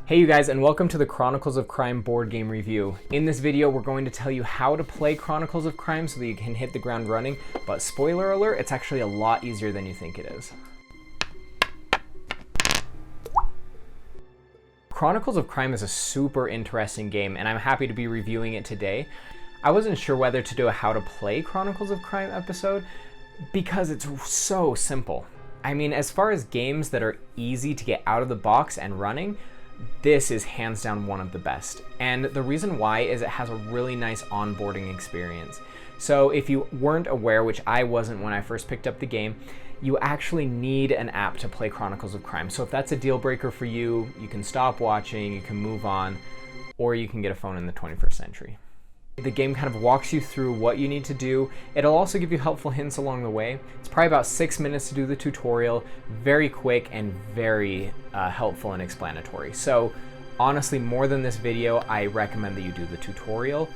Hey you guys, and welcome to the Chronicles of Crime board game review. In this video, we're going to tell you how to play Chronicles of Crime so that you can hit the ground running, but spoiler alert, it's actually a lot easier than you think it is. Chronicles of Crime is a super interesting game, and I'm happy to be reviewing it today. I wasn't sure whether to do a how to play Chronicles of Crime episode because it's so simple. I mean, as far as games that are easy to get out of the box and running, this is hands down one of the best. And the reason why is it has a really nice onboarding experience. So if you weren't aware, which I wasn't when I first picked up the game, you actually need an app to play Chronicles of Crime. So if that's a deal breaker for you, you can stop watching, you can move on, or you can get a phone in the 21st century. The game kind of walks you through what you need to do. It'll also give you helpful hints along the way. It's probably about 6 minutes to do the tutorial, very quick and very helpful and explanatory. So honestly, more than this video, I recommend that you do the tutorial.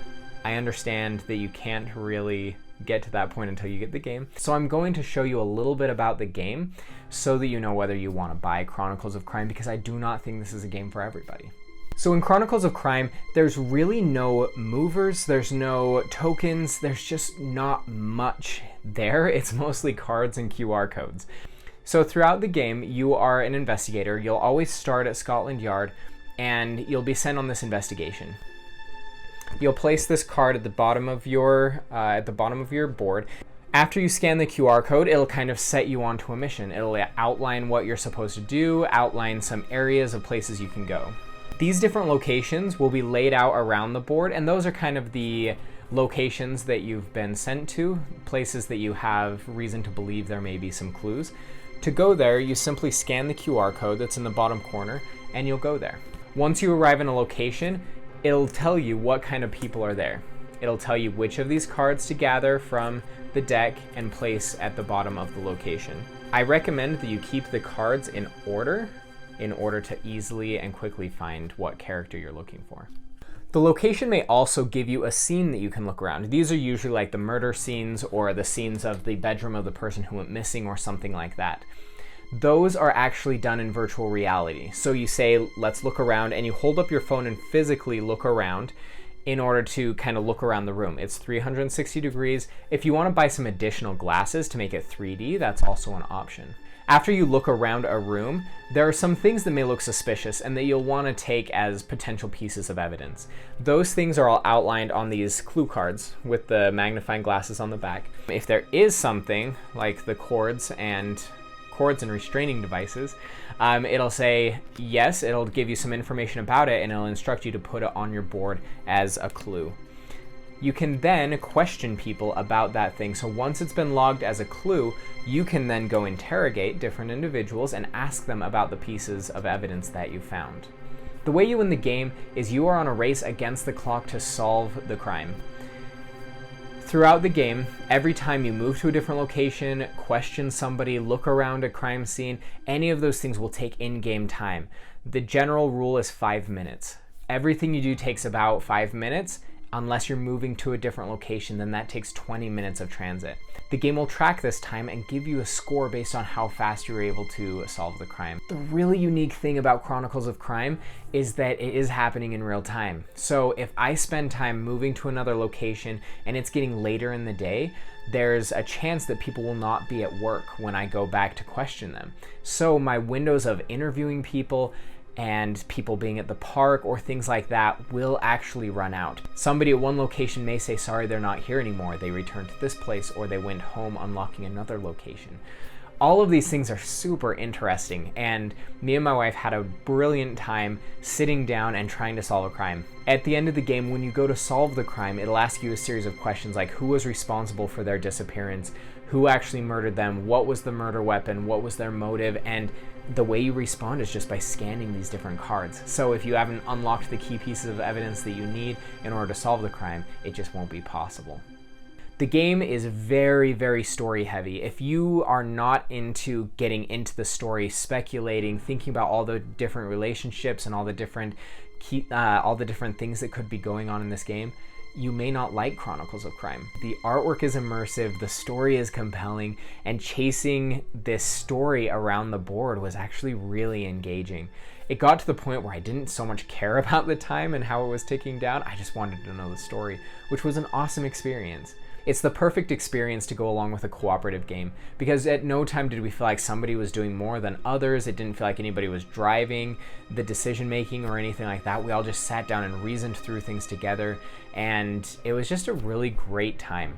I understand that you can't really get to that point until you get the game. So I'm going to show you a little bit about the game so that you know whether you want to buy Chronicles of Crime, because I do not think this is a game for everybody. So in Chronicles of Crime, there's really no movers, there's no tokens, there's just not much there. It's mostly cards and QR codes. So throughout the game, you are an investigator. You'll always start at Scotland Yard, and you'll be sent on this investigation. You'll place this card at the bottom of your board. After you scan the QR code, it'll kind of set you onto a mission. It'll outline what you're supposed to do, outline some areas of places you can go. These different locations will be laid out around the board, and those are kind of the locations that you've been sent to, places that you have reason to believe there may be some clues. To go there, you simply scan the QR code that's in the bottom corner, and you'll go there. Once you arrive in a location, it'll tell you what kind of people are there. It'll tell you which of these cards to gather from the deck and place at the bottom of the location. I recommend that you keep the cards in order to easily and quickly find what character you're looking for. The location may also give you a scene that you can look around. These are usually like the murder scenes or the scenes of the bedroom of the person who went missing or something like that. Those are actually done in virtual reality. So you say, let's look around, and you hold up your phone and physically look around in order to kind of look around the room. It's 360 degrees. If you want to buy some additional glasses to make it 3D, that's also an option. After you look around a room, there are some things that may look suspicious and that you'll want to take as potential pieces of evidence. Those things are all outlined on these clue cards with the magnifying glasses on the back. If there is something like the cords and restraining devices, it'll say yes, it'll give you some information about it, and it'll instruct you to put it on your board as a clue. You can then question people about that thing. So once it's been logged as a clue, you can then go interrogate different individuals and ask them about the pieces of evidence that you found. The way you win the game is you are on a race against the clock to solve the crime. Throughout the game, every time you move to a different location, question somebody, look around a crime scene, any of those things will take in-game time. The general rule is 5 minutes. Everything you do takes about 5 minutes. Unless you're moving to a different location, then that takes 20 minutes of transit. The game will track this time and give you a score based on how fast you're able to solve the crime. The really unique thing about Chronicles of Crime is that it is happening in real time. So if I spend time moving to another location and it's getting later in the day, there's a chance that people will not be at work when I go back to question them. So my windows of interviewing people and people being at the park or things like that will actually run out. Somebody at one location may say, sorry, they're not here anymore. They returned to this place, or they went home unlocking another location. All of these things are super interesting, and me and my wife had a brilliant time sitting down and trying to solve a crime. At the end of the game, when you go to solve the crime, it'll ask you a series of questions like who was responsible for their disappearance, who actually murdered them, what was the murder weapon, what was their motive, and the way you respond is just by scanning these different cards. So if you haven't unlocked the key pieces of evidence that you need in order to solve the crime, it just won't be possible. The game is very, very story heavy. If you are not into getting into the story, speculating, thinking about all the different relationships and all the different things that could be going on in this game, you may not like Chronicles of Crime. The artwork is immersive, the story is compelling, and chasing this story around the board was actually really engaging. It got to the point where I didn't so much care about the time and how it was ticking down. I just wanted to know the story, which was an awesome experience. It's the perfect experience to go along with a cooperative game, because at no time did we feel like somebody was doing more than others. It didn't feel like anybody was driving the decision making or anything like that. We all just sat down and reasoned through things together, and it was just a really great time.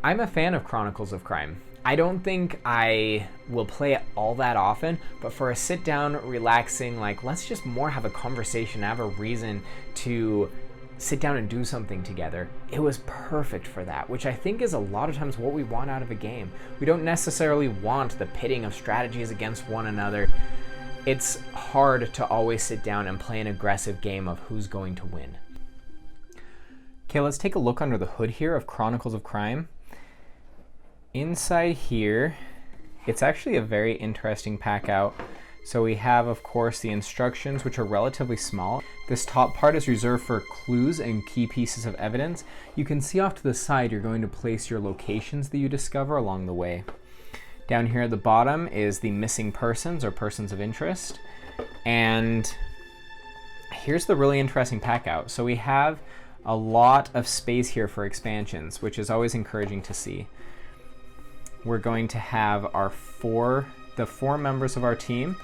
I'm a fan of Chronicles of Crime. I don't think I will play it all that often, but for a sit down, relaxing, like let's just more have a conversation, have a reason to sit down and do something together, it was perfect for that, which I think is a lot of times what we want out of a game. We don't necessarily want the pitting of strategies against one another. It's hard to always sit down and play an aggressive game of who's going to win. Okay, let's take a look under the hood here of Chronicles of Crime. Inside here, it's actually a very interesting pack out. So we have, of course, the instructions, which are relatively small. This top part is reserved for clues and key pieces of evidence. You can see off to the side, you're going to place your locations that you discover along the way. Down here at the bottom is the missing persons or persons of interest. And here's the really interesting pack out. So we have a lot of space here for expansions, which is always encouraging to see. We're going to have the four members of our team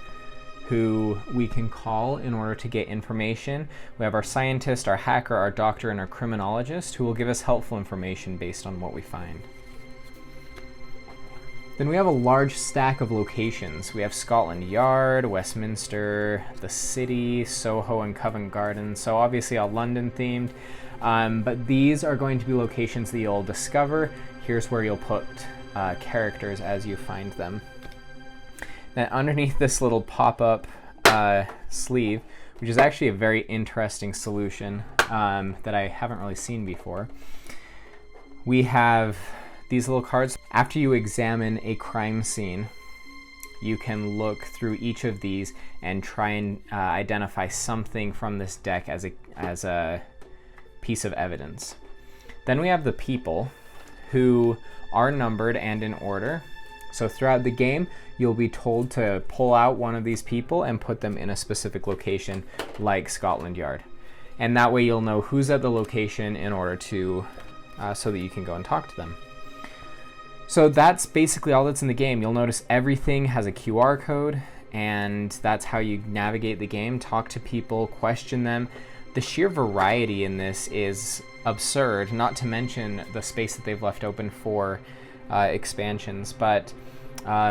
who we can call in order to get information. We have our scientist, our hacker, our doctor, and our criminologist who will give us helpful information based on what we find. Then we have a large stack of locations. We have Scotland Yard, Westminster, the City, Soho, and Covent Garden. So obviously all London themed, but these are going to be locations that you'll discover. Here's where you'll put characters as you find them. Then underneath this little pop-up sleeve, which is actually a very interesting solution that I haven't really seen before, we have these little cards. After you examine a crime scene, you can look through each of these and try and identify something from this deck as a piece of evidence. Then we have the people, who are numbered and in order. So throughout the game, you'll be told to pull out one of these people and put them in a specific location, like Scotland Yard. And that way you'll know who's at the location in order to, so that you can go and talk to them. So that's basically all that's in the game. You'll notice everything has a QR code, and that's how you navigate the game, talk to people, question them. The sheer variety in this is absurd, not to mention the space that they've left open for expansions, but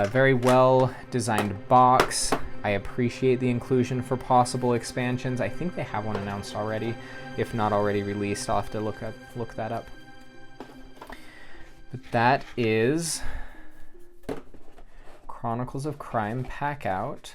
very well designed box. I appreciate the inclusion for possible expansions. I think they have one announced already. If not already released, I'll have to look that up. But that is Chronicles of Crime pack out.